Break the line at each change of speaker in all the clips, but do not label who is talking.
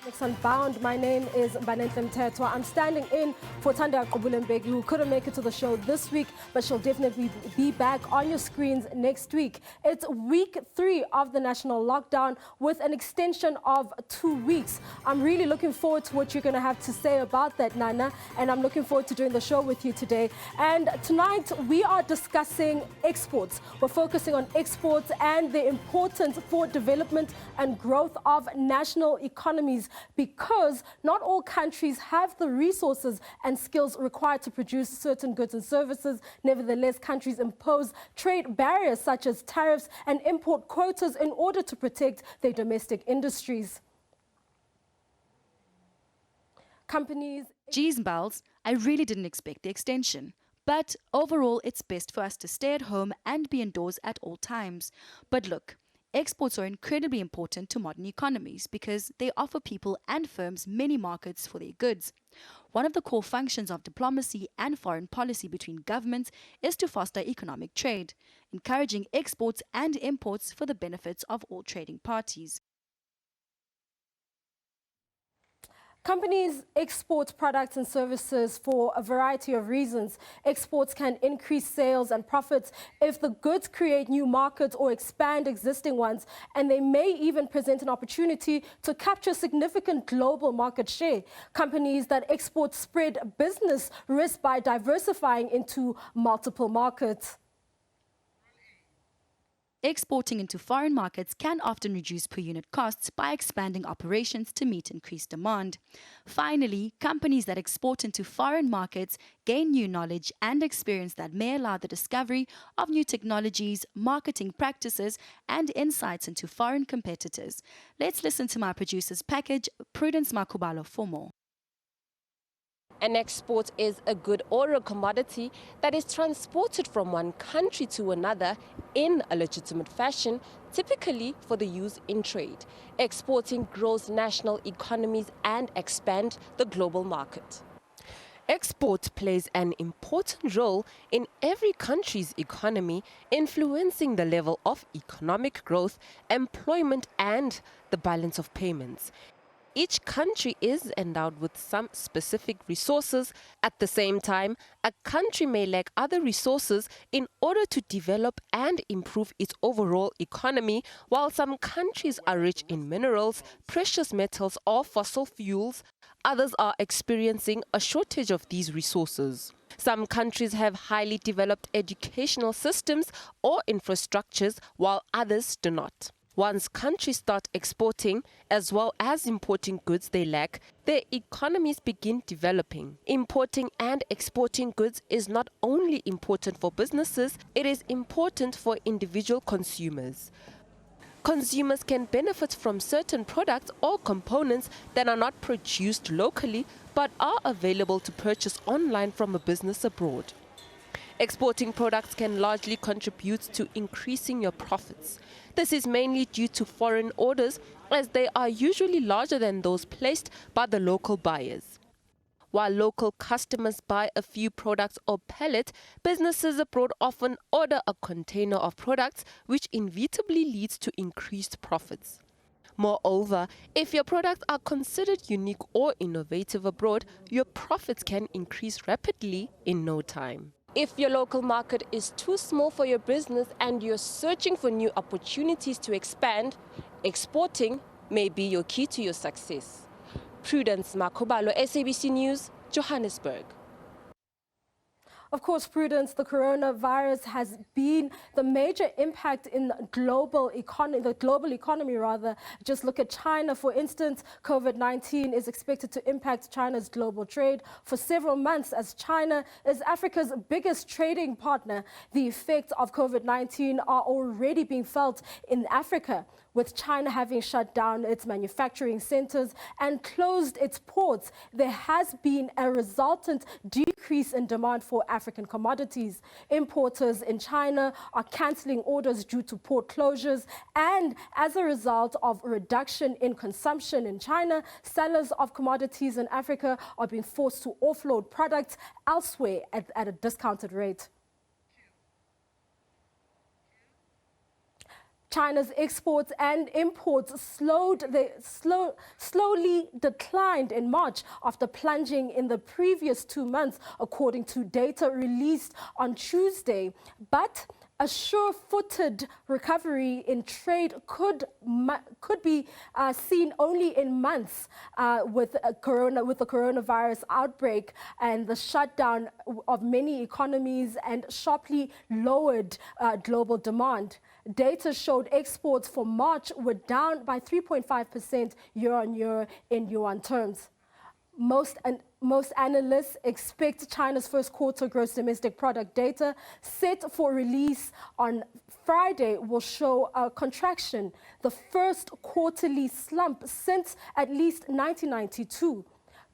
It's Unbound. My name is Banentle Mtetwa. I'm standing in for Tanda Qobulembeki, who couldn't make it to the show this week, but she'll definitely be back on your screens next week. It's week 3 of the national lockdown with an extension of 2 weeks. I'm really looking forward to what you're going to have to say about that, Nana, and I'm looking forward to doing the show with you today. And tonight we are discussing exports. We're focusing on exports and the importance for development and growth of national economies, because not all countries have the resources and skills required to produce certain goods and services. Nevertheless, countries impose trade barriers such as tariffs and import quotas in order to protect their domestic industries. Companies...
Geez, Bells, I really didn't expect the extension. But overall, it's best for us to stay at home and be indoors at all times. But look, exports are incredibly important to modern economies because they offer people and firms many markets for their goods. One of the core functions of diplomacy and foreign policy between governments is to foster economic trade, encouraging exports and imports for the benefits of all trading parties.
Companies export products and services for a variety of reasons. Exports can increase sales and profits if the goods create new markets or expand existing ones, and they may even present an opportunity to capture significant global market share. Companies that export spread business risk by diversifying into multiple markets.
Exporting into foreign markets can often reduce per unit costs by expanding operations to meet increased demand. Finally, companies that export into foreign markets gain new knowledge and experience that may allow the discovery of new technologies, marketing practices, and insights into foreign competitors. Let's listen to my producer's package, Prudence Makubalo, for more.
An export is a good or a commodity that is transported from one country to another in a legitimate fashion, typically for the use in trade. Exporting grows national economies and expand the global market. Export plays an important role in every country's economy, influencing the level of economic growth, employment, and the balance of payments. Each country is endowed with some specific resources. At the same time, a country may lack other resources in order to develop and improve its overall economy, while some countries are rich in minerals, precious metals, or fossil fuels. Others are experiencing a shortage of these resources. Some countries have highly developed educational systems or infrastructures, while others do not. Once countries start exporting as well as importing goods they lack, their economies begin developing. Importing and exporting goods is not only important for businesses, it is important for individual consumers. Consumers can benefit from certain products or components that are not produced locally but are available to purchase online from a business abroad. Exporting products can largely contribute to increasing your profits. This is mainly due to foreign orders, as they are usually larger than those placed by the local buyers. While local customers buy a few products or pallet, businesses abroad often order a container of products, which inevitably leads to increased profits. Moreover, if your products are considered unique or innovative abroad, your profits can increase rapidly in no time. If your local market is too small for your business and you're searching for new opportunities to expand, exporting may be your key to your success. Prudence Makubalo, SABC News, Johannesburg.
Of course, Prudence, the coronavirus has been the major impact in the global economy. Just look at China, for instance. COVID-19 is expected to impact China's global trade for several months, as China is Africa's biggest trading partner. The effects of COVID-19 are already being felt in Africa, with China having shut down its manufacturing centers and closed its ports. There has been a resultant decrease in demand for African commodities. Importers in China are cancelling orders due to port closures, and as a result of a reduction in consumption in China, sellers of commodities in Africa are being forced to offload products elsewhere at a discounted rate. China's exports and imports slowly declined in March after plunging in the previous 2 months, according to data released on Tuesday. But a sure-footed recovery in trade could be seen only in months with the coronavirus outbreak and the shutdown of many economies and sharply lowered global demand. Data showed exports for March were down by 3.5% year-on-year in yuan terms. Most analysts expect China's first quarter gross domestic product data set for release on Friday will show a contraction, the first quarterly slump since at least 1992.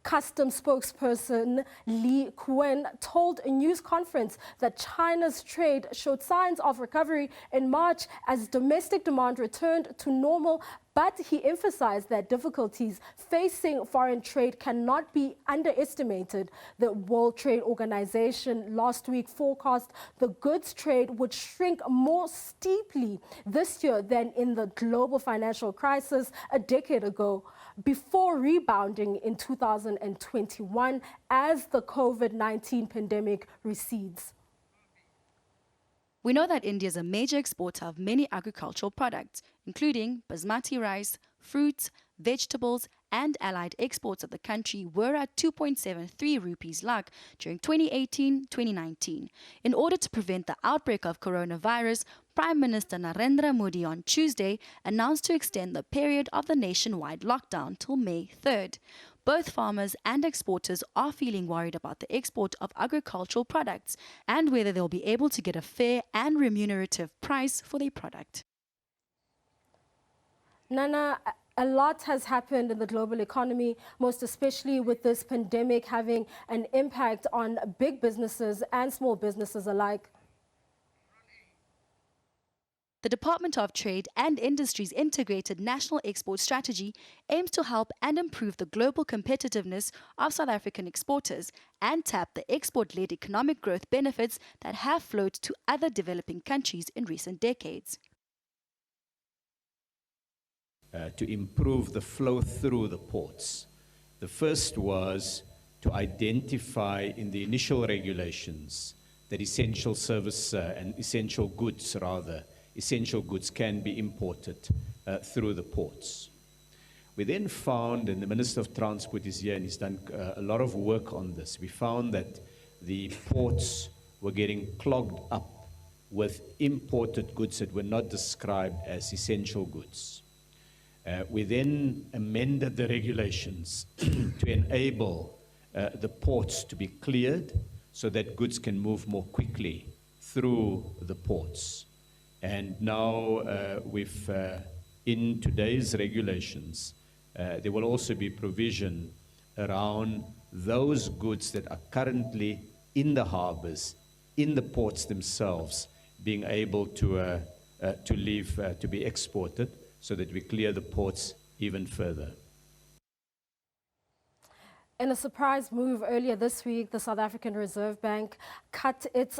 Customs spokesperson Li Quen told a news conference that China's trade showed signs of recovery in March as domestic demand returned to normal, but he emphasized that difficulties facing foreign trade cannot be underestimated. The World Trade Organization last week forecast the goods trade would shrink more steeply this year than in the global financial crisis a decade ago, before rebounding in 2021 as the COVID-19 pandemic recedes.
We know that India is a major exporter of many agricultural products, including basmati rice, fruits, vegetables, and allied exports of the country were at 2.73 rupees lakh during 2018-2019. In order to prevent the outbreak of coronavirus, Prime Minister Narendra Modi on Tuesday announced to extend the period of the nationwide lockdown till May 3rd. Both farmers and exporters are feeling worried about the export of agricultural products and whether they'll be able to get a fair and remunerative price for their product.
Nana, a lot has happened in the global economy, most especially with this pandemic having an impact on big businesses and small businesses alike.
The Department of Trade and Industry's integrated national export strategy aims to help and improve the global competitiveness of South African exporters and tap the export-led economic growth benefits that have flowed to other developing countries in recent decades.
To improve the flow through the ports. The first was to identify in the initial regulations that essential goods can be imported through the ports. We then found, and the Minister of Transport is here and he's done a lot of work on this, we found that the ports were getting clogged up with imported goods that were not described as essential goods. We then amended the regulations to enable the ports to be cleared so that goods can move more quickly through the ports. And now in today's regulations, there will also be provision around those goods that are currently in the harbors, in the ports themselves, being able to leave, to be exported, so that we clear the ports even further.
In a surprise move earlier this week, the South African Reserve Bank cut its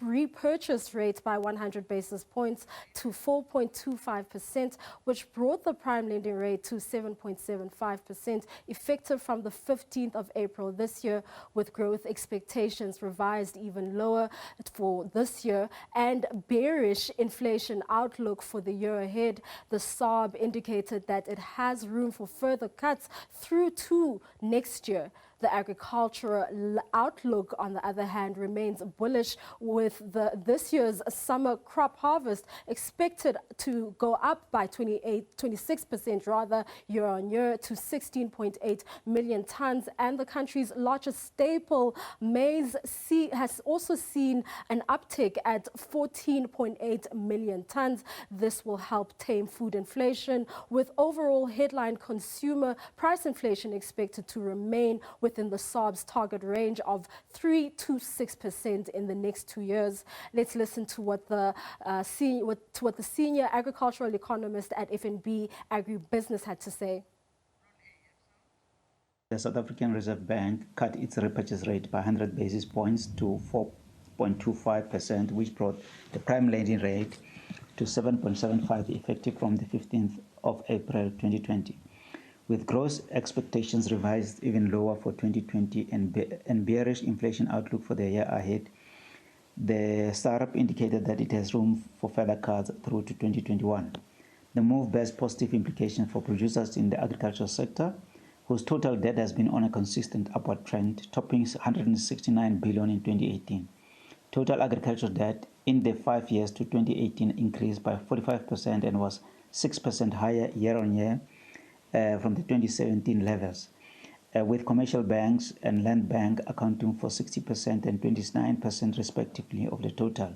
repurchase rate by 100 basis points to 4.25%, which brought the prime lending rate to 7.75%, effective from the 15th of April this year, with growth expectations revised even lower for this year and bearish inflation outlook for the year ahead. The SARB indicated that it has room for further cuts through to next year. The agricultural outlook, on the other hand, remains bullish, with this year's summer crop harvest expected to go up by 26% rather year-on-year to 16.8 million tons. And the country's largest staple, maize, has also seen an uptick at 14.8 million tons. This will help tame food inflation, with overall headline consumer price inflation expected to remain within the SARB's target range of 3 to 6% in the next 2 years. Let's listen to what the senior agricultural economist at FNB Agribusiness had to say.
The South African Reserve Bank cut its repurchase rate by 100 basis points to 4.25%, which brought the prime lending rate to 7.75 effective from the 15th of April 2020. With growth expectations revised even lower for 2020 and bearish inflation outlook for the year ahead, the startup indicated that it has room for further cuts through to 2021. The move bears positive implications for producers in the agricultural sector, whose total debt has been on a consistent upward trend, topping 169 billion in 2018. Total agricultural debt in the 5 years to 2018 increased by 45% and was 6% higher year-on-year from the 2017 levels, with commercial banks and land bank accounting for 60% and 29% respectively of the total.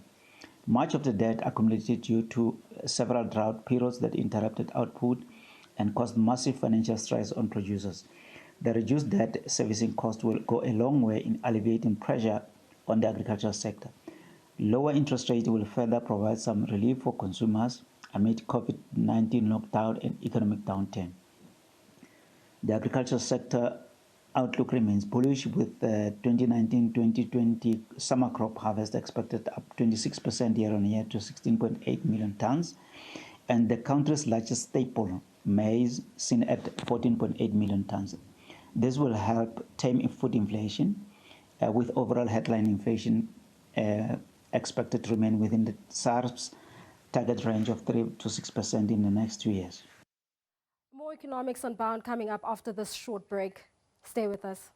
Much of the debt accumulated due to several drought periods that interrupted output and caused massive financial stress on producers. The reduced debt servicing cost will go a long way in alleviating pressure on the agricultural sector. Lower interest rates will further provide some relief for consumers amid COVID-19 lockdown and economic downturn. The agricultural sector outlook remains bullish, with the 2019-2020 summer crop harvest expected up 26% year-on-year to 16.8 million tons, and the country's largest staple, maize, seen at 14.8 million tons. This will help tame food inflation, with overall headline inflation expected to remain within the SARB's target range of 3 to 6% in the next 2 years.
More economics Unbound coming up after this short break. Stay with us.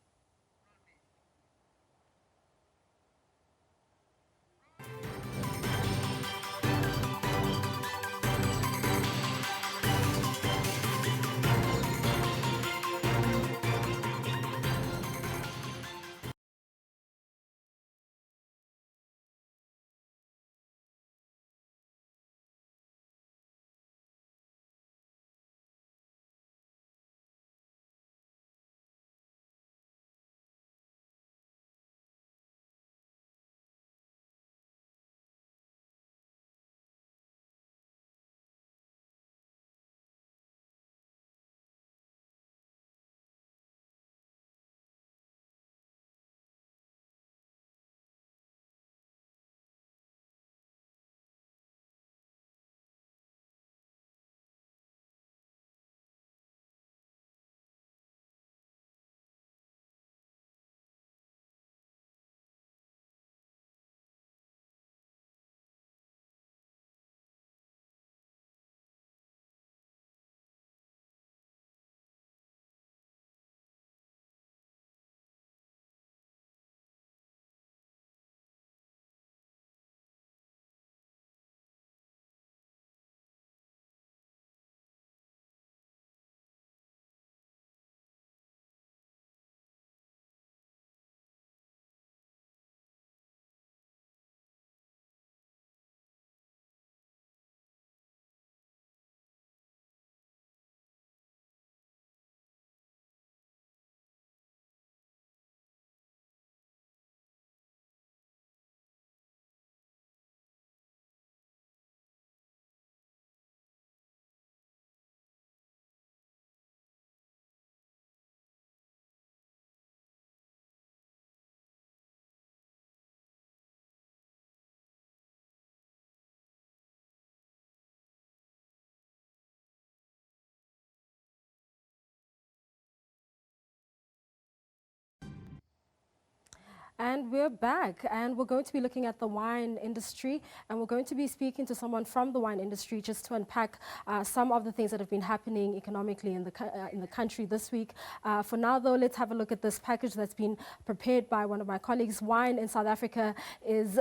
And we're back, and we're going to be looking at the wine industry, and we're going to be speaking to someone from the wine industry just to unpack some of the things that have been happening economically in the country this week. For now, though, let's have a look at this package that's been prepared by one of my colleagues. Wine in South Africa is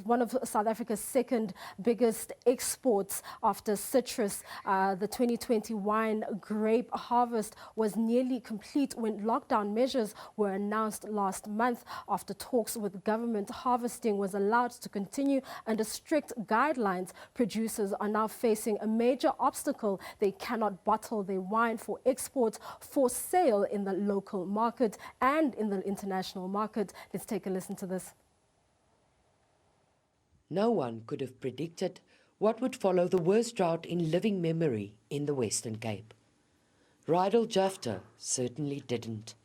one of South Africa's second biggest exports after citrus. The 2020 wine grape harvest was nearly complete when lockdown measures were announced last month. After talks with government, harvesting was allowed to continue under strict guidelines. Producers are now facing a major obstacle. They cannot bottle their wine for export for sale in the local market and in the international market. Let's take a listen to this.
No one could have predicted what would follow the worst drought in living memory in the Western Cape. Untitled Chapter certainly didn't.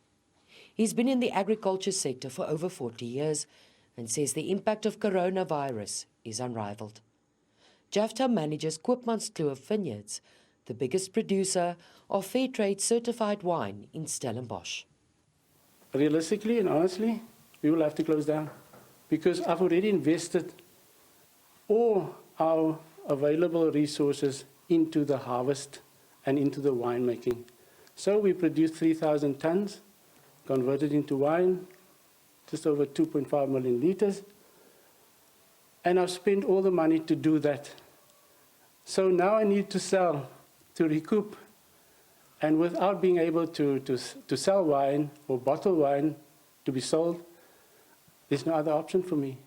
He's been in the agriculture sector for over 40 years and says the impact of coronavirus is unrivaled. Jafta manages Koopmanskloof Vineyards, the biggest producer of fair trade certified wine in Stellenbosch.
Realistically and honestly, we will have to close down because I've already invested all our available resources into the harvest and into the winemaking. So we produced 3,000 tons, converted into wine, just over 2.5 million liters. And I've spent all the money to do that. So now I need to sell to recoup. And without being able to sell wine or bottle wine to be sold, there's no other option for me.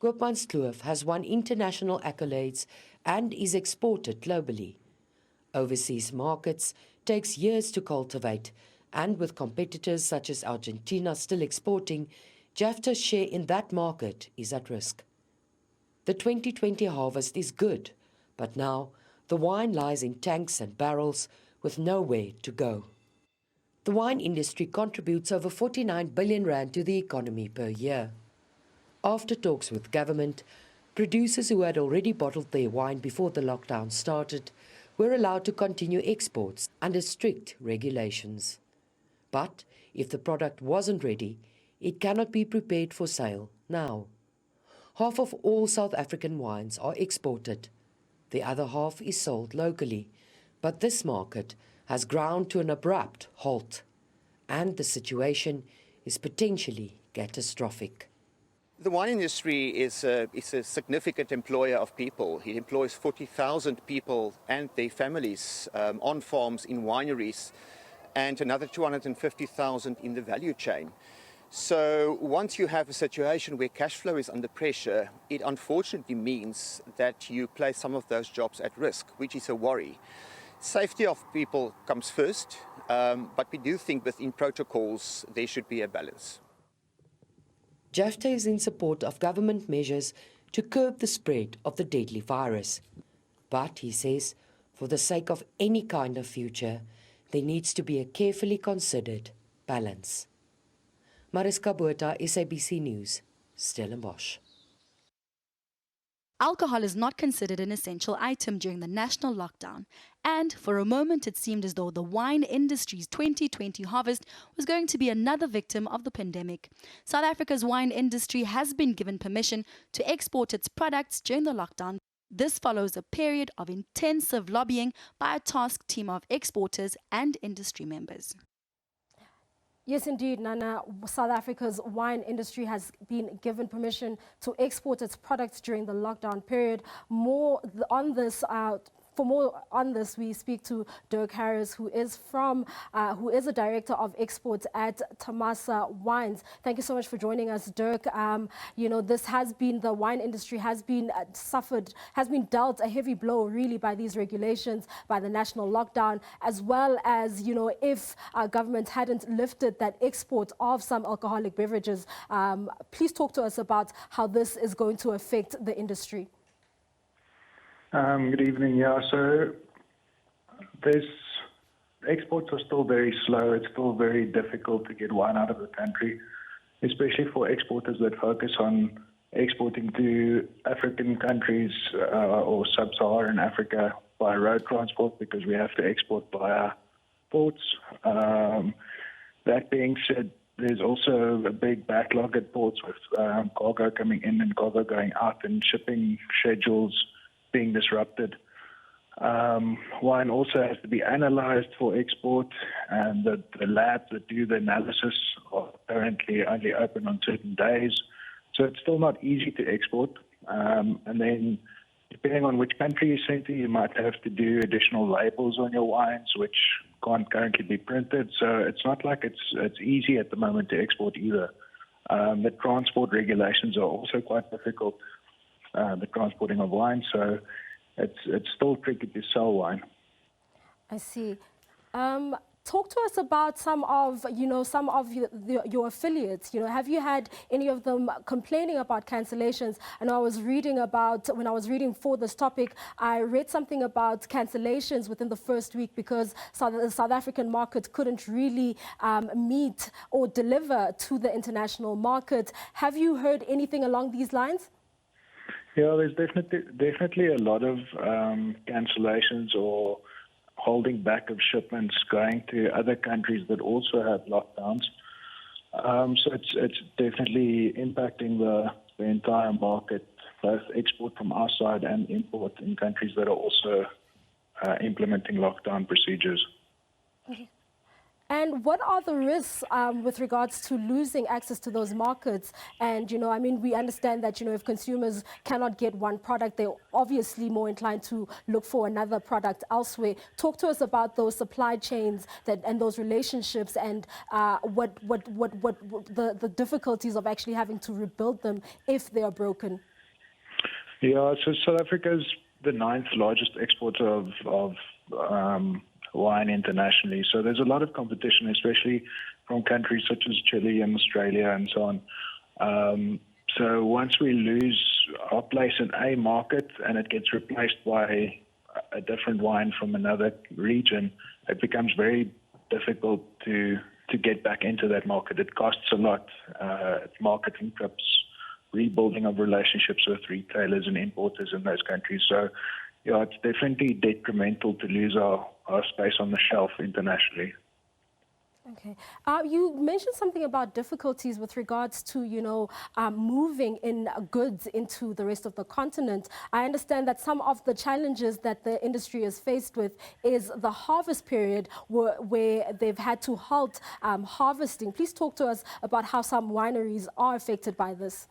Koopmanskloof has won international accolades and is exported globally. Overseas markets takes years to cultivate, and with competitors such as Argentina still exporting, Jafta's share in that market is at risk. The 2020 harvest is good, but now the wine lies in tanks and barrels with nowhere to go. The wine industry contributes over 49 billion rand to the economy per year. After talks with government, producers who had already bottled their wine before the lockdown started were allowed to continue exports under strict regulations. But if the product wasn't ready, it cannot be prepared for sale now. Half of all South African wines are exported. The other half is sold locally. But this market has ground to an abrupt halt, and the situation is potentially catastrophic.
The wine industry is a significant employer of people. It employs 40,000 people and their families on farms in wineries, and another 250,000 in the value chain. So once you have a situation where cash flow is under pressure, it unfortunately means that you place some of those jobs at risk, which is a worry. Safety of people comes first, but we do think within protocols there should be a balance.
Jafta is in support of government measures to curb the spread of the deadly virus. But, he says, for the sake of any kind of future, there needs to be a carefully considered balance. Mariska Botha, SABC News, Stellenbosch.
Alcohol is not considered an essential item during the national lockdown, and for a moment it seemed as though the wine industry's 2020 harvest was going to be another victim of the pandemic. South Africa's wine industry has been given permission to export its products during the lockdown. This follows a period of intensive lobbying by a task team of exporters and industry members.
Yes, indeed, Nana. South Africa's wine industry has been given permission to export its products during the lockdown period. For more on this, we speak to Dirk Harris, who is a director of exports at Tamasa Wines. Thank you so much for joining us, Dirk. The wine industry has been dealt a heavy blow really by these regulations, by the national lockdown, as well as, if our government hadn't lifted that export of some alcoholic beverages. Please talk to us about how this is going to affect the industry.
Good evening. Yeah, so exports are still very slow. It's still very difficult to get wine out of the country, especially for exporters that focus on exporting to African countries or sub-Saharan Africa by road transport, because we have to export via ports. That being said, there's also a big backlog at ports with cargo coming in and cargo going out, and shipping schedules being disrupted. Wine also has to be analyzed for export, and the labs that do the analysis are currently only open on certain days. So it's still not easy to export. And then depending on which country you send to, you might have to do additional labels on your wines, which can't currently be printed. So it's not like it's easy at the moment to export either. The transport regulations are also quite difficult, the transporting of wine, so it's still tricky to sell wine.
I see. Talk to us about some of your affiliates. Have you had any of them complaining about cancellations? I know when I was reading for this topic, I read something about cancellations within the first week because the South African market couldn't really meet or deliver to the international market. Have you heard anything along these lines?
Yeah, there's definitely a lot of cancellations or holding back of shipments going to other countries that also have lockdowns. So it's definitely impacting the entire market, both export from our side and import in countries that are also implementing lockdown procedures.
And what are the risks with regards to losing access to those markets? And, I mean, we understand that, if consumers cannot get one product, they're obviously more inclined to look for another product elsewhere. Talk to us about those supply chains and those relationships and what the difficulties of actually having to rebuild them if they are broken.
Yeah, so South Africa is the 9th largest exporter of wine internationally. So there's a lot of competition, especially from countries such as Chile and Australia and so on. So once we lose our place in a market and it gets replaced by a different wine from another region, it becomes very difficult to get back into that market. It costs a lot. Marketing trips, rebuilding of relationships with retailers and importers in those countries. So yeah, it's definitely detrimental to lose our space on the shelf internationally.
Okay. You mentioned something about difficulties with regards to, moving in goods into the rest of the continent. I understand that some of the challenges that the industry is faced with is the harvest period where they've had to halt harvesting. Please talk to us about how some wineries are affected by this.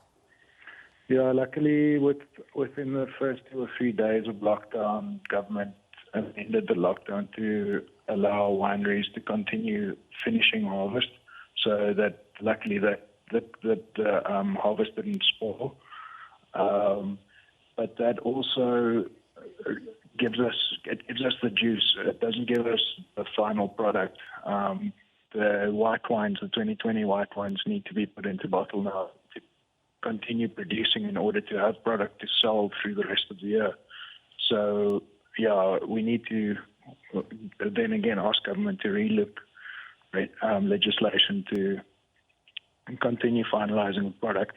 Yeah, luckily within the first 2 or 3 days of lockdown, government ended the lockdown to allow wineries to continue finishing harvest, so that luckily that harvest didn't spoil. But that also gives us the juice. It doesn't give us the final product. The white wines, the 2020 white wines, need to be put into bottle now to continue producing in order to have product to sell through the rest of the year. So yeah, we need to then again ask government to relook legislation to continue finalizing the product.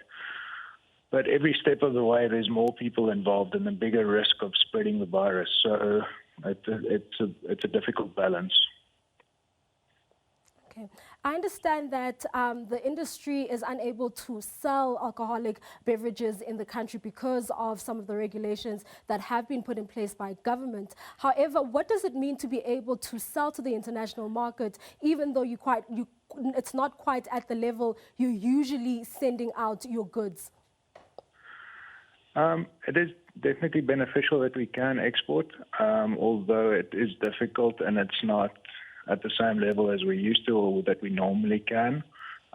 But every step of the way, there's more people involved and a bigger risk of spreading the virus. So it's a difficult balance.
Okay. I understand that the industry is unable to sell alcoholic beverages in the country because of some of the regulations that have been put in place by government. However, what does it mean to be able to sell to the international market, even though it's not quite at the level you're usually sending out your goods?
It is definitely beneficial that we can export, although it is difficult and it's not at the same level as we used to or that we normally can.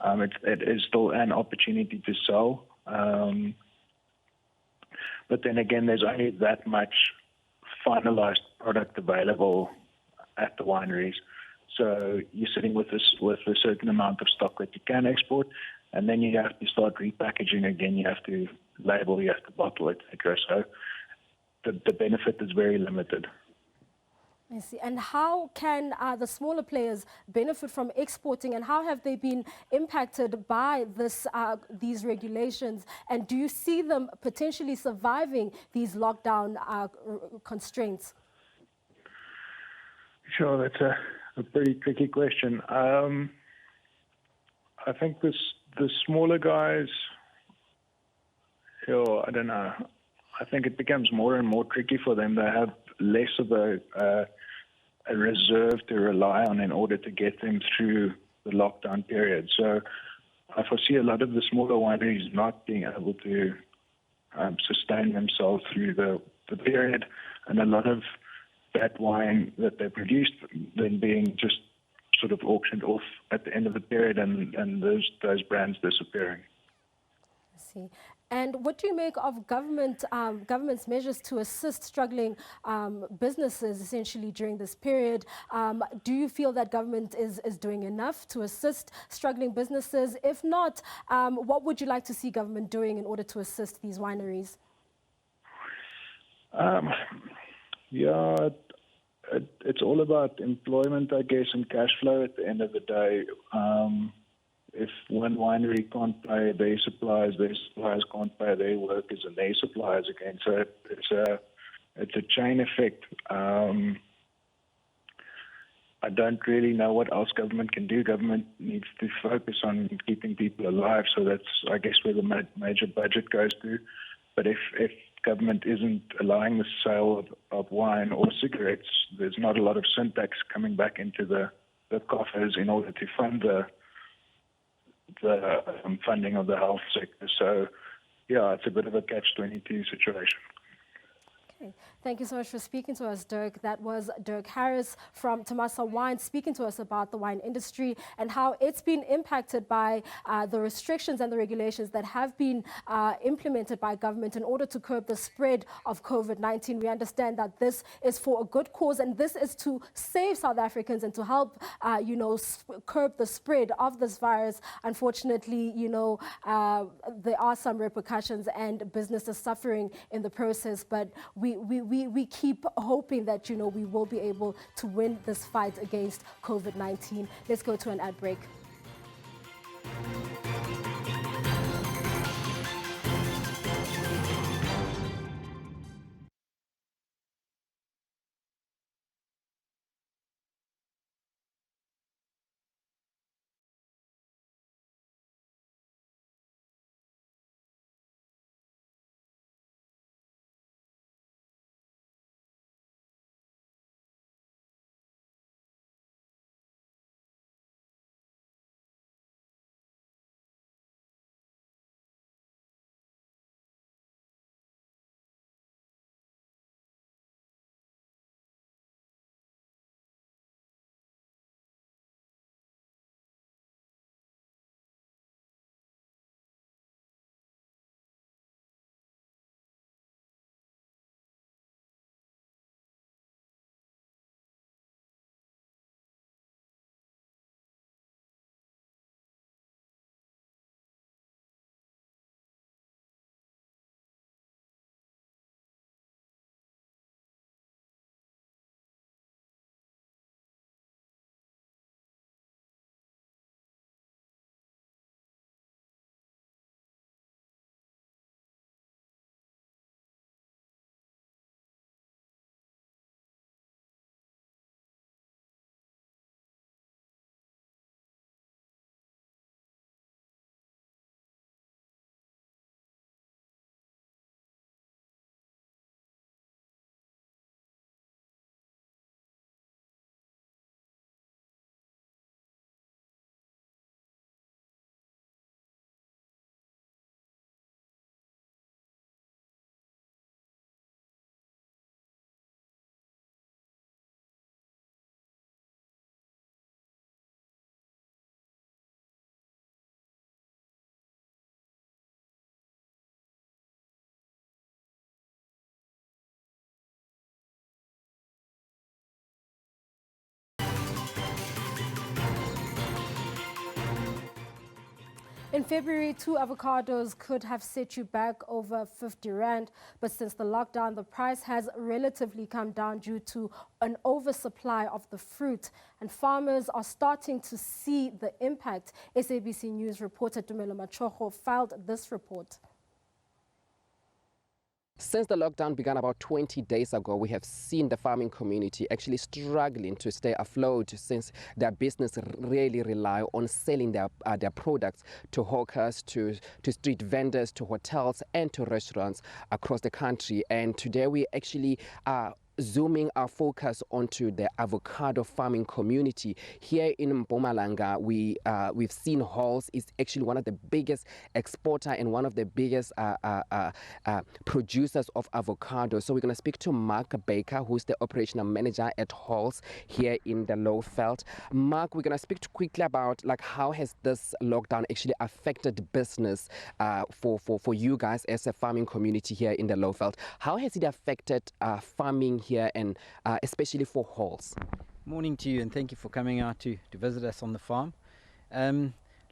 It is still an opportunity to sell. But then again, there's only that much finalized product available at the wineries. So you're sitting with a certain amount of stock that you can export, and then you have to start repackaging again. You have to label, you have to bottle, etc. So the benefit is very limited.
I see. And how can the smaller players benefit from exporting, and how have they been impacted by these regulations? And do you see them potentially surviving these lockdown constraints?
Sure, that's a pretty tricky question. I think the smaller guys, I don't know. I think it becomes more and more tricky for them. They have less of a reserve to rely on in order to get them through the lockdown period. So I foresee a lot of the smaller wineries not being able to sustain themselves through the period, and a lot of that wine that they produced then being just sort of auctioned off at the end of the period, and those brands disappearing.
I see. And what do you make of government's measures to assist struggling businesses essentially during this period? Do you feel that government is doing enough to assist struggling businesses? If not, what would you like to see government doing in order to assist these wineries?
It's all about employment, I guess, and cash flow at the end of the day. if one winery can't pay their suppliers can't pay their workers and their suppliers again. So it's a chain effect. I don't really know what else government can do. Government needs to focus on keeping people alive. So that's, I guess, where the major budget goes to. But if government isn't allowing the sale of wine or cigarettes, there's not a lot of syntax coming back into the coffers in order to fund the funding of the health sector. So, yeah, it's a bit of a catch-22 situation.
Okay. Thank you so much for speaking to us, Dirk. That was Dirk Harris from Tamasa Wine speaking to us about the wine industry and how it's been impacted by the restrictions and the regulations that have been implemented by government in order to curb the spread of COVID-19. We understand that this is for a good cause, and this is to save South Africans and to help, curb the spread of this virus. Unfortunately, there are some repercussions and businesses suffering in the process, but we keep hoping that, we will be able to win this fight against COVID-19. Let's go to an ad break. In February, 2 avocados could have set you back over 50 Rand, but since the lockdown, the price has relatively come down due to an oversupply of the fruit, and farmers are starting to see the impact. SABC News reporter Tumelo Machogo filed this report.
Since the lockdown began about 20 days ago, we have seen the farming community actually struggling to stay afloat, since their business really rely on selling their products to hawkers, to street vendors, to hotels and to restaurants across the country. And today we actually are zooming our focus onto the avocado farming community here in Mpumalanga. We've seen Halls is actually one of the biggest exporter and one of the biggest producers of avocado. So we're going to speak to Mark Baker, who's the operational manager at Halls here in the Lowveld. Mark, we're going to speak quickly about how has this lockdown actually affected business for you guys as a farming community here in the Lowveld. How has it affected farming here, and especially for Halls?
Morning to you, and thank you for coming out to visit us on the farm.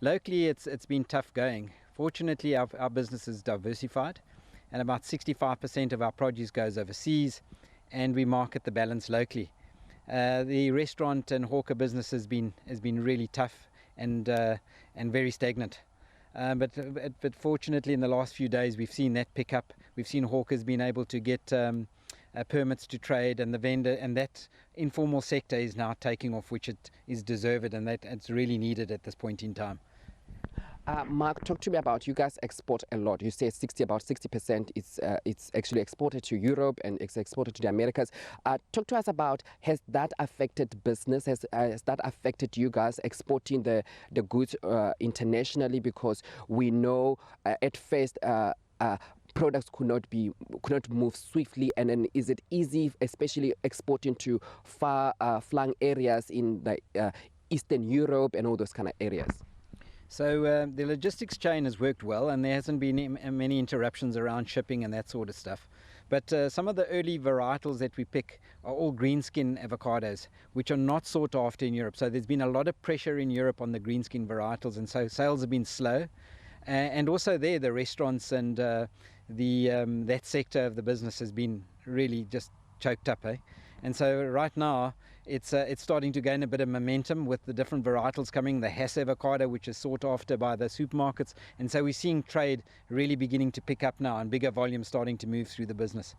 Locally, it's been tough going. Fortunately, our business is diversified, and about 65% of our produce goes overseas, and we market the balance locally. The restaurant and hawker business has been really tough and very stagnant. But fortunately, in the last few days, we've seen that pick up. We've seen hawkers being able to get permits to trade, and the vendor and that informal sector is now taking off, which it is deserved, and that it's really needed at this point in time.
Mark, talk to me about, you guys export a lot. You say about 60% it's actually exported to Europe and it's exported to the Americas. Talk to us about, has that affected business? Has that affected you guys exporting the goods internationally? Because we know at first products could not move swiftly, and then is it easy, especially exporting to far-flung areas in the Eastern Europe and all those kind of areas?
So the logistics chain has worked well, and there hasn't been many interruptions around shipping and that sort of stuff. But some of the early varietals that we pick are all greenskin avocados, which are not sought after in Europe. So there's been a lot of pressure in Europe on the greenskin varietals, and so sales have been slow. And also there, the restaurants and that sector of the business has been really just choked up, eh? And so right now, it's starting to gain a bit of momentum with the different varietals coming, the Hass avocado, which is sought after by the supermarkets. And so we're seeing trade really beginning to pick up now and bigger volumes starting to move through the business.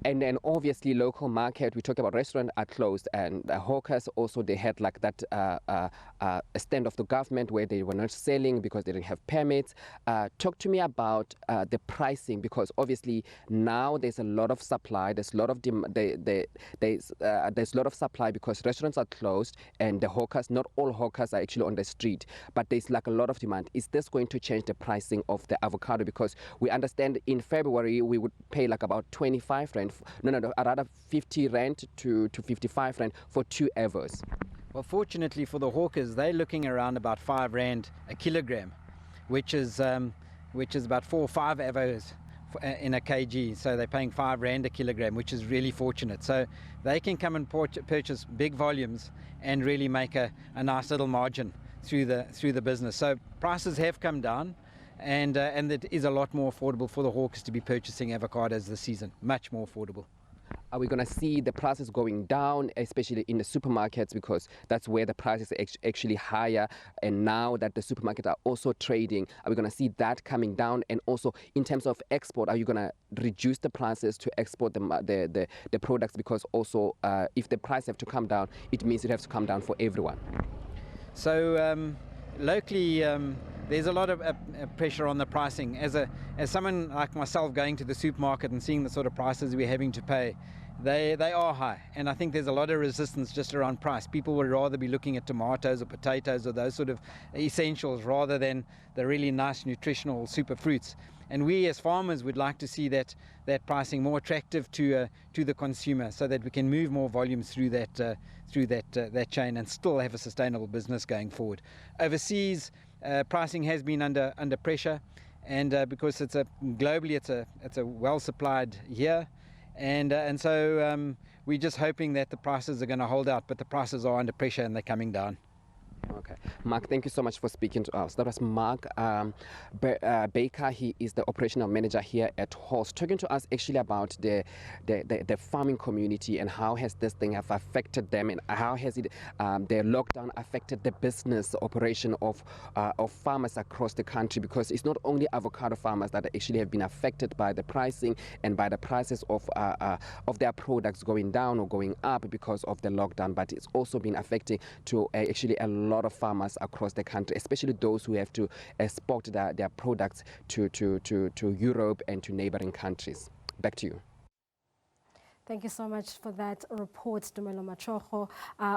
And then obviously local market, we talk about restaurants are closed, and the hawkers also, they had like that a stand of the government where they were not selling because they didn't have permits. Talk to me about the pricing, because obviously now there's a lot of supply, there's a lot of there's a lot of supply because restaurants are closed, and the hawkers, not all hawkers are actually on the street, but there's like a lot of demand. Is this going to change the pricing of the avocado? Because we understand in February we would pay like about 25 rand, rather 50 rand to 55 rand for 2 avos.
Well, fortunately for the hawkers, they're looking around about 5 rand a kilogram, which is about 4 or 5 avos in a kg. So they're paying 5 rand a kilogram, which is really fortunate. So they can come and purchase big volumes and really make a nice little margin through the business. So prices have come down, and it is a lot more affordable for the hawkers to be purchasing avocados this season, much more affordable.
Are we going to see the prices going down, especially in the supermarkets, because that's where the price is actually higher, and now that the supermarkets are also trading, are we going to see that coming down? And also in terms of export, are you going to reduce the prices to export the products, because also if the price have to come down, it means it has to come down for everyone?
So locally, there's a lot of pressure on the pricing. As someone like myself going to the supermarket and seeing the sort of prices we're having to pay, they are high, and I think there's a lot of resistance just around price. People would rather be looking at tomatoes or potatoes or those sort of essentials rather than the really nice nutritional super fruits. And we as farmers would like to see that pricing more attractive to the consumer, so that we can move more volumes through that chain and still have a sustainable business going forward. Overseas, pricing has been under pressure, and because globally it's a well supplied year, and so we're just hoping that the prices are going to hold out, but the prices are under pressure and they're coming down.
Okay, Mark, thank you so much for speaking to us. That was Mark Baker. He is the operational manager here at Halls, talking to us actually about the farming community and how has this thing have affected them, and how has the lockdown affected the business operation of farmers across the country, because it's not only avocado farmers that actually have been affected by the pricing and by the prices of their products going down or going up because of the lockdown, but it's also been affecting to actually a lot of farmers across the country, especially those who have to export their products to Europe and to neighboring countries. Back to you.
Thank you so much for that report, Dumelo Machocho.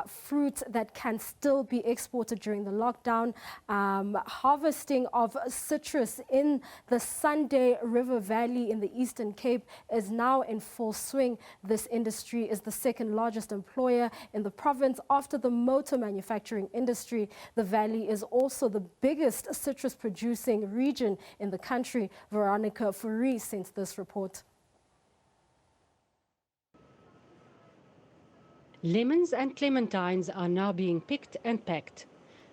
Fruit that can still be exported during the lockdown. Harvesting of citrus in the Sunday River Valley in the Eastern Cape is now in full swing. This industry is the second largest employer in the province after the motor manufacturing industry. The valley is also the biggest citrus producing region in the country. Veronica Fourie sent this report.
Lemons and clementines are now being picked and packed.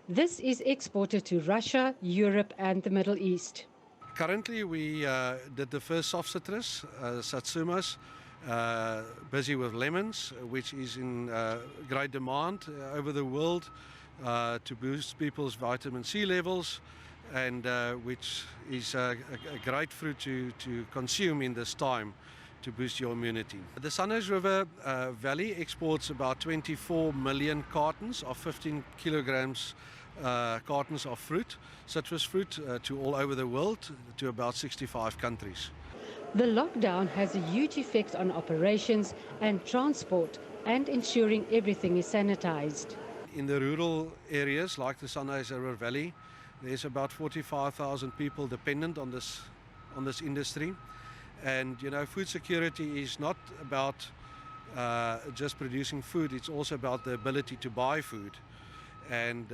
This is exported to Russia, Europe and the Middle East.
Currently we did the first soft citrus, satsumas, busy with lemons, which is in great demand over the world. to boost people's vitamin C levels, and which is a great fruit to consume in this time to boost your immunity. The Sunrise River Valley exports about 24 million cartons of 15 kilograms cartons of fruit, citrus fruit, to all over the world, to about 65 countries.
The lockdown has a huge effect on operations and transport and ensuring everything is sanitized.
In the rural areas like the Sunrise River Valley, there's about 45,000 people dependent on this industry. And you know, food security is not about just producing food, it's also about the ability to buy food. And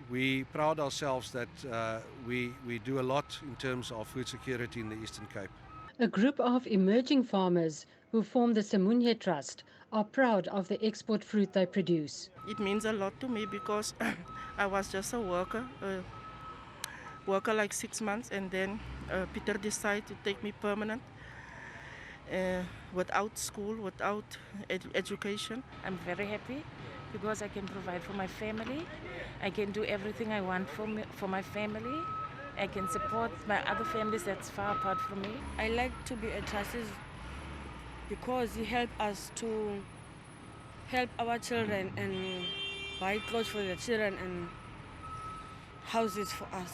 we pride ourselves that we do a lot in terms of food security in the Eastern Cape.
A group of emerging farmers who form the Semunye Trust are proud of the export fruit they produce.
It means a lot to me because I was just a worker like 6 months, and then Peter decided to take me permanent without school, without education.
I'm very happy because I can provide for my family. I can do everything I want for my family. I can support my other families that's far apart from me.
I like to be a trustee because it helps us to help our children and buy clothes for the children and houses for us.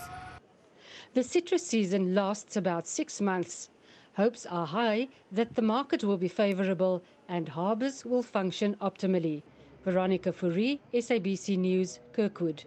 The citrus season lasts about 6 months. Hopes are high that the market will be favorable and harbours will function optimally. Veronica Fourie, SABC News, Kirkwood.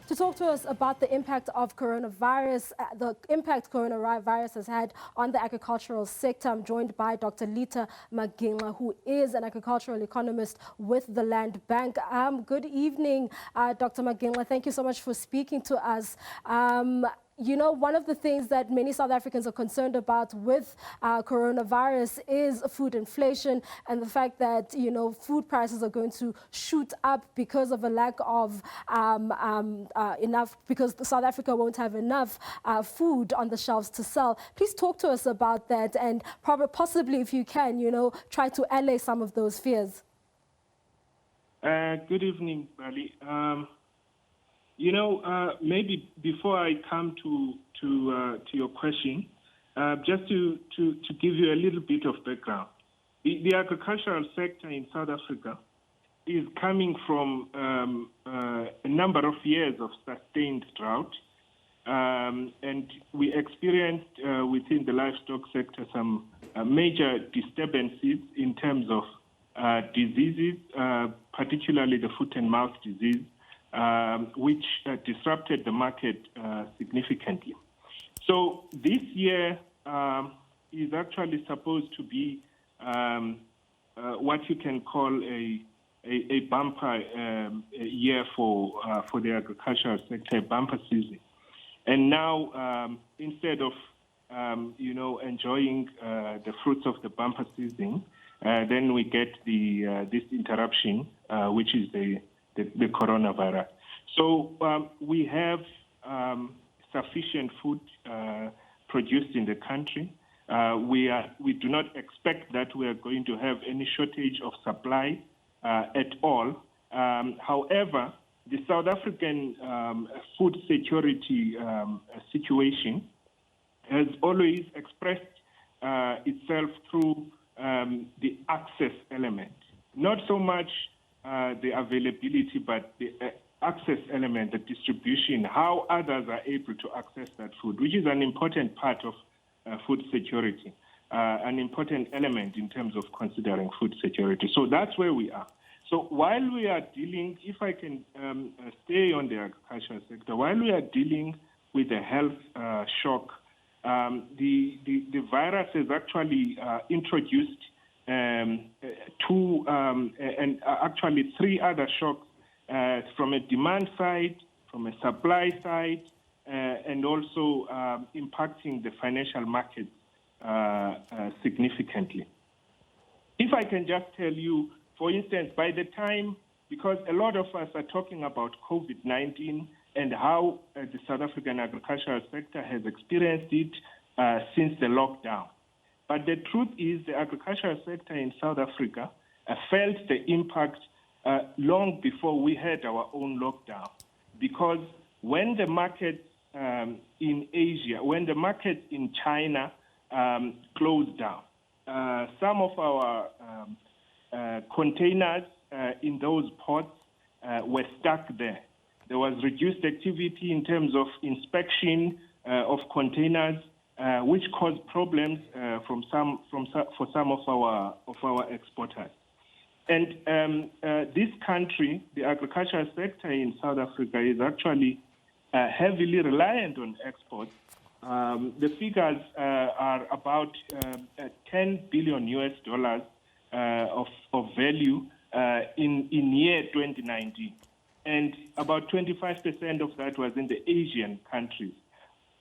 To talk to us about the impact of coronavirus, the impact coronavirus has had on the agricultural sector, I'm joined by Dr. Lita Magingla, who is an agricultural economist with the Land Bank. Good evening, Dr. Magingla. Thank you so much for speaking to us. you know, one of the things that many South Africans are concerned about with coronavirus is food inflation and the fact that, you know, food prices are going to shoot up because of a lack of because South Africa won't have enough food on the shelves to sell. Please talk to us about that and possibly, if you can, you know, try to allay some of those fears.
Good evening, Bali. You know, maybe before I come to your question, just to give you a little bit of background. The agricultural sector in South Africa is coming from a number of years of sustained drought. And we experienced within the livestock sector some major disturbances in terms of diseases, particularly the foot and mouth disease, which disrupted the market significantly. So this year is actually supposed to be what you can call a bumper year for the agricultural sector, a bumper season. And now, instead of you know, enjoying the fruits of the bumper season, then we get this interruption, which is the coronavirus. So we have sufficient food produced in the country. We do not expect that we are going to have any shortage of supply at all. However, the South African food security situation has always expressed itself through the access element. Not so much the availability, but the access element, the distribution, how others are able to access that food, which is an important part of food security, an important element in terms of considering food security. So that's where we are. So while we are dealing, if I can stay on the agricultural sector, while we are dealing with the health shock, the virus has actually introduced two and actually three other shocks from a demand side, from a supply side, and also impacting the financial markets significantly. If I can just tell you, for instance, by the time, because a lot of us are talking about COVID-19 and how the South African agricultural sector has experienced it since the lockdown. But the truth is the agricultural sector in South Africa felt the impact long before we had our own lockdown. Because when the markets in Asia, when the markets in China closed down, some of our containers in those ports were stuck there. There was reduced activity in terms of inspection of containers, which caused problems for some of our exporters. And this country, the agricultural sector in South Africa, is actually heavily reliant on exports. The figures are about $10 billion of value in year 2019. And about 25% of that was in the Asian countries.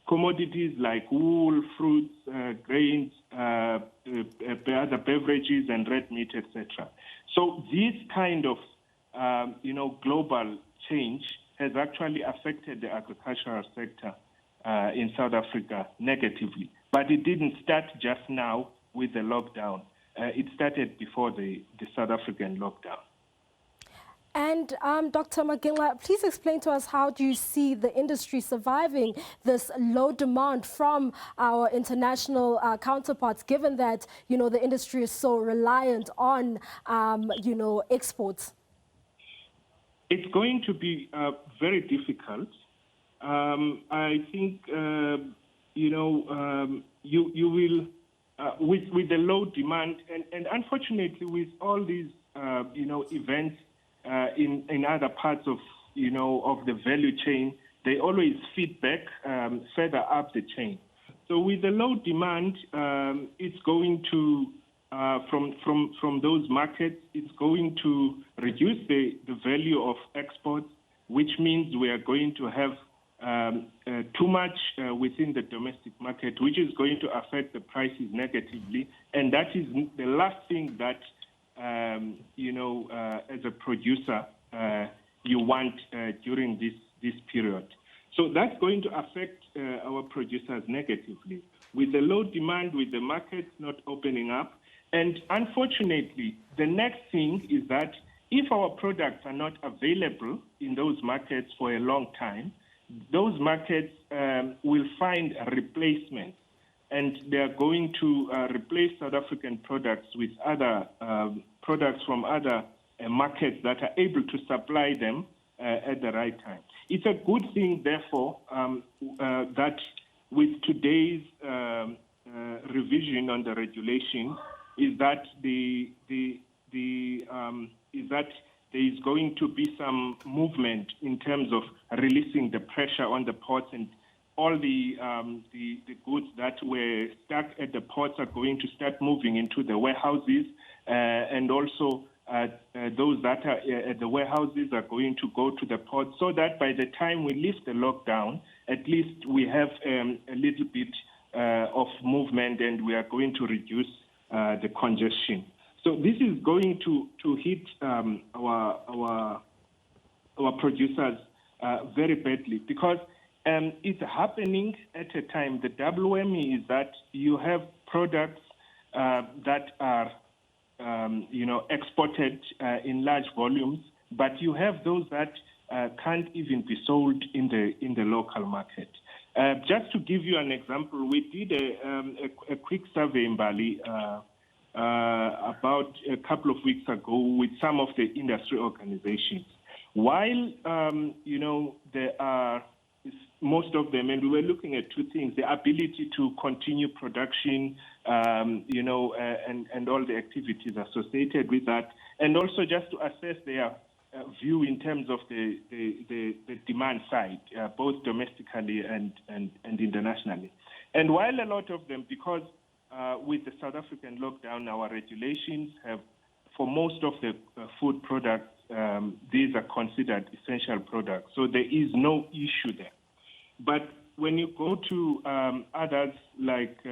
Commodities like wool, fruits, grains, other beverages, and red meat, etc. So this kind of, global change has actually affected the agricultural sector in South Africa negatively. But it didn't start just now with the lockdown. It started before the South African lockdown.
And Dr. Magilla, please explain to us, how do you see the industry surviving this low demand from our international counterparts, given that, the industry is so reliant on, exports?
It's going to be very difficult. I think, you will, with the low demand, and unfortunately with all these, events, in other parts of, of the value chain, they always feed back further up the chain. So with the low demand, it's going to, from those markets, it's going to reduce the value of exports, which means we are going to have too much within the domestic market, which is going to affect the prices negatively. And that is the last thing that, as a producer, you want during this period. So that's going to affect our producers negatively. With the low demand, with the markets not opening up, and unfortunately, the next thing is that if our products are not available in those markets for a long time, those markets will find a replacement, and they are going to replace South African products with other products from other markets that are able to supply them at the right time. It's a good thing, therefore, that with today's revision on the regulation, is that there is going to be some movement in terms of releasing the pressure on the ports, and all the goods that were stuck at the ports are going to start moving into the warehouses, and also those that are at the warehouses are going to go to the ports, so that by the time we lift the lockdown, at least we have a little bit of movement, and we are going to reduce the congestion. So this is going to hit our producers very badly, because it's happening at a time. The double whammy is that you have products that are exported in large volumes, but you have those that can't even be sold in the local market. Just to give you an example, we did a quick survey in Bali about a couple of weeks ago with some of the industry organizations. While there are most of them, and we were looking at two things: the ability to continue production, and all the activities associated with that, and also just to assess their view in terms of the demand side, both domestically and internationally. And while a lot of them, because with the South African lockdown, our regulations have, for most of the food products, these are considered essential products. So there is no issue there. But when you go to others like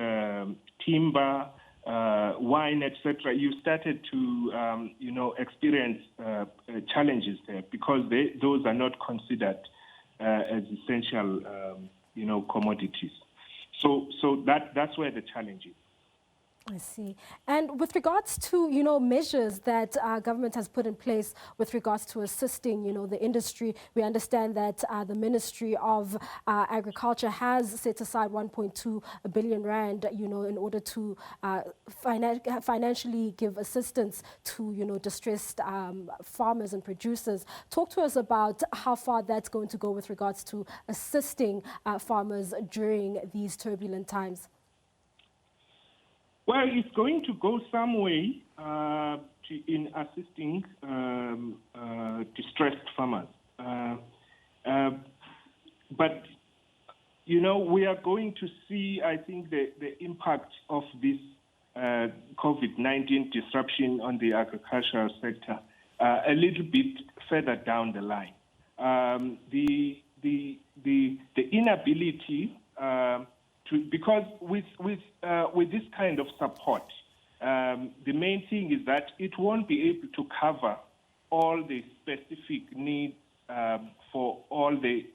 timber, wine, etc., you started to, experience challenges there, because those are not considered as essential, commodities. So that's where the challenge is.
I see. And with regards to, measures that our government has put in place with regards to assisting, the industry, we understand that the Ministry of Agriculture has set aside 1.2 billion rand, in order to financially give assistance to, distressed farmers and producers. Talk to us about how far that's going to go with regards to assisting farmers during these turbulent times.
Well, it's going to go some way in assisting distressed farmers. But, we are going to see, I think, the impact of this COVID-19 disruption on the agricultural sector a little bit further down the line. The inability because with this kind of support, the main thing is that it won't be able to cover all the specific needs for all the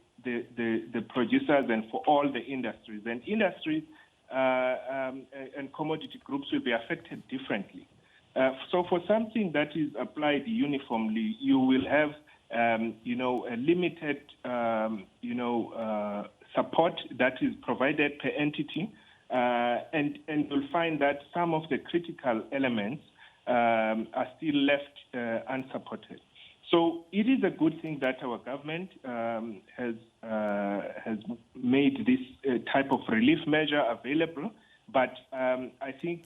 producers and for all the industries. And industries and commodity groups will be affected differently. So for something that is applied uniformly, you will have, a limited, support that is provided per entity, and you'll find that some of the critical elements are still left unsupported. So it is a good thing that our government has made this type of relief measure available, but I think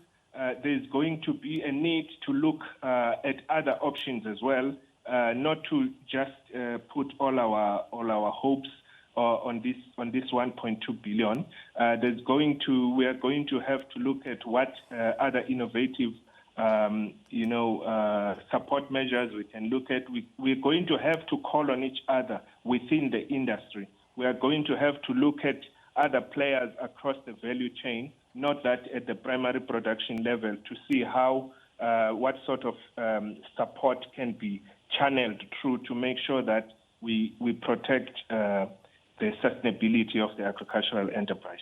there's going to be a need to look at other options as well, not to just put all our hopes on this 1.2 billion. We are going to have to look at what other innovative, support measures we can look at. We're going to have to call on each other within the industry. we are going to have to look at other players across the value chain, not that at the primary production level, to see how what sort of support can be channeled through to make sure that we protect the sustainability of the agricultural enterprise.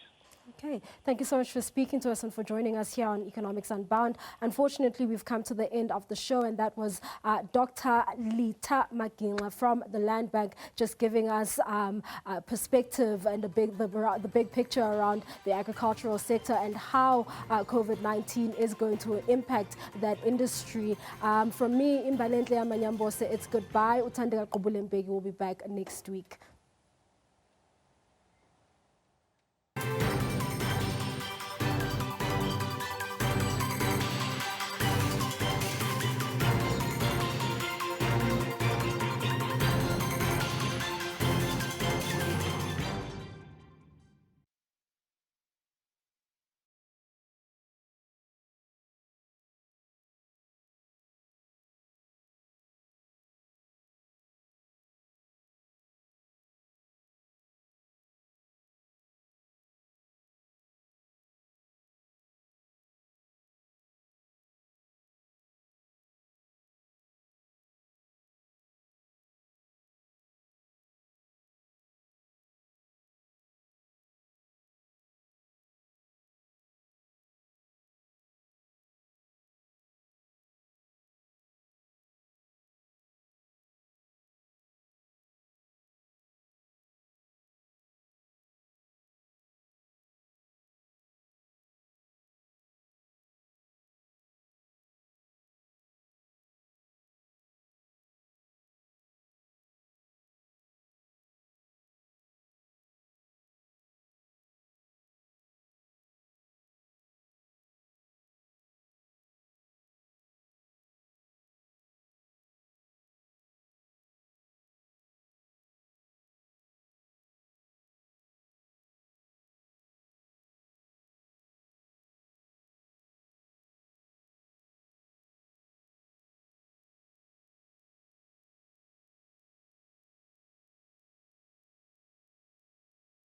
Okay, thank you so much for speaking to us and for joining us here on Economics Unbound. Unfortunately, we've come to the end of the show, and that was Dr. Lita Magingla from the Land Bank, just giving us perspective and the big picture around the agricultural sector and how COVID-19 is going to impact that industry. From me, Imbalentle Amanyambose, it's goodbye. Utandeka Qubulembeki will be back next week.